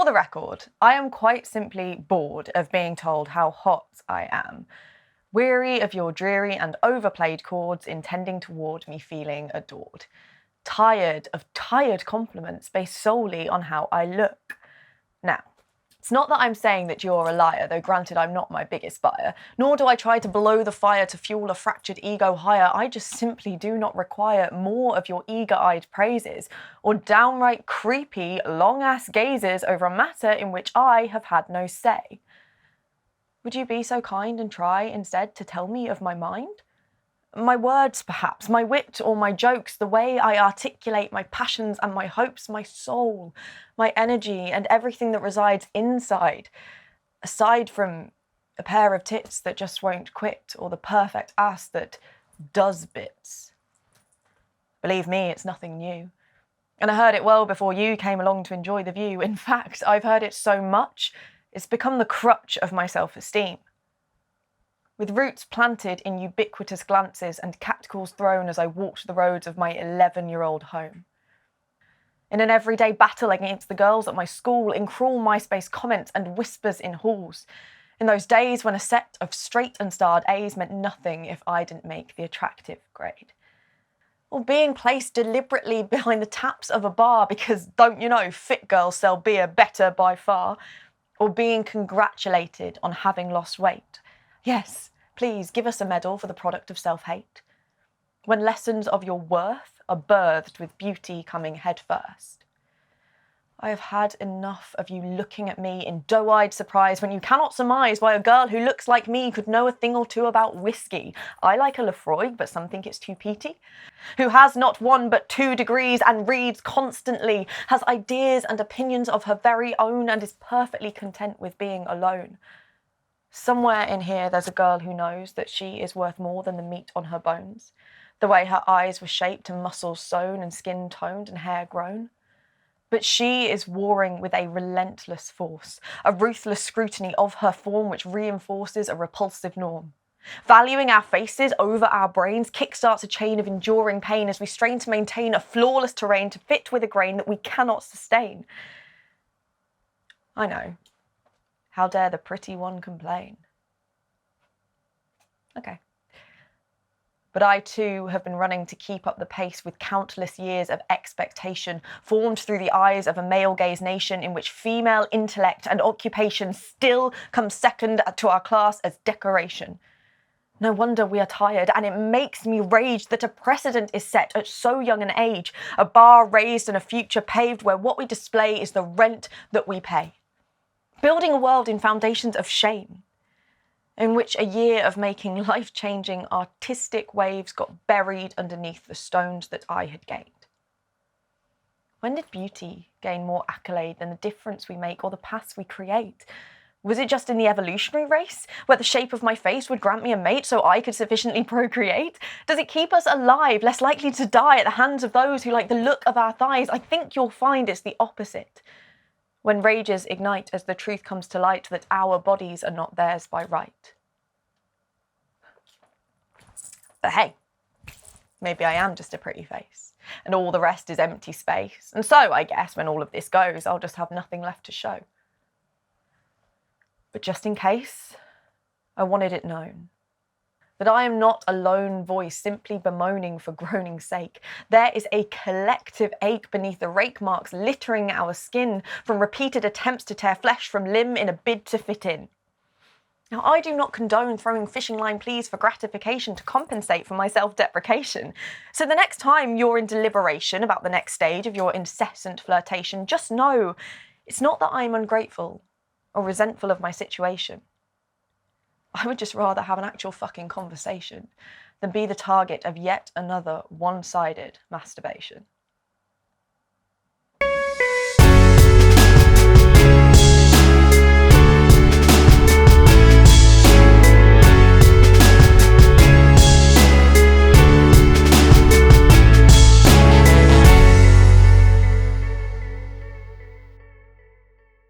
For the record, I am quite simply bored of being told how hot I am, weary of your dreary and overplayed chords intending toward me feeling adored, tired of tired compliments based solely on how I look. Now, it's not that I'm saying that you're a liar, though granted I'm not my biggest buyer, nor do I try to blow the fire to fuel a fractured ego higher. I just simply do not require more of your eager-eyed praises or downright creepy, long-ass gazes over a matter in which I have had no say. Would you be so kind and try instead to tell me of my mind? My words, perhaps, my wit or my jokes, the way I articulate my passions and my hopes, my soul, my energy, and everything that resides inside, aside from a pair of tits that just won't quit or the perfect ass that does bits. Believe me, it's nothing new. And I heard it well before you came along to enjoy the view. In fact, I've heard it so much, it's become the crutch of my self-esteem. With roots planted in ubiquitous glances and catcalls thrown as I walked the roads of my 11-year-old home. In an everyday battle against the girls at my school, in cruel MySpace comments and whispers in halls. In those days when a set of straight and starred A's meant nothing if I didn't make the attractive grade. Or being placed deliberately behind the taps of a bar because, don't you know, fit girls sell beer better by far. Or being congratulated on having lost weight. Yes, please give us a medal for the product of self-hate. When lessons of your worth are birthed with beauty coming head first. I have had enough of you looking at me in doe-eyed surprise when you cannot surmise why a girl who looks like me could know a thing or two about whiskey. I like a Lefroy, but some think it's too peaty. Who has not 1 but 2 degrees and reads constantly, has ideas and opinions of her very own and is perfectly content with being alone. Somewhere in here there's a girl who knows that she is worth more than the meat on her bones, the way her eyes were shaped and muscles sewn and skin toned and hair grown. But she is warring with a relentless force, a ruthless scrutiny of her form which reinforces a repulsive norm. Valuing our faces over our brains kickstarts a chain of enduring pain as we strain to maintain a flawless terrain to fit with a grain that we cannot sustain. I know. How dare the pretty one complain? Okay. But I too have been running to keep up the pace with countless years of expectation formed through the eyes of a male-gaze nation in which female intellect and occupation still come second to our class as decoration. No wonder we are tired, and it makes me rage that a precedent is set at so young an age, a bar raised and a future paved where what we display is the rent that we pay. Building a world in foundations of shame, in which a year of making life-changing artistic waves got buried underneath the stones that I had gained. When did beauty gain more accolade than the difference we make or the paths we create? Was it just in the evolutionary race, where the shape of my face would grant me a mate so I could sufficiently procreate? Does it keep us alive, less likely to die at the hands of those who like the look of our thighs? I think you'll find it's the opposite. When rages ignite as the truth comes to light that our bodies are not theirs by right. But hey, maybe I am just a pretty face, and all the rest is empty space. And so, I guess, when all of this goes, I'll just have nothing left to show. But just in case, I wanted it known. That I am not a lone voice simply bemoaning for groaning's sake. There is a collective ache beneath the rake marks littering our skin from repeated attempts to tear flesh from limb in a bid to fit in. Now, I do not condone throwing fishing line pleas for gratification to compensate for my self-deprecation. So the next time you're in deliberation about the next stage of your incessant flirtation, just know it's not that I'm ungrateful or resentful of my situation. I would just rather have an actual fucking conversation than be the target of yet another one-sided masturbation.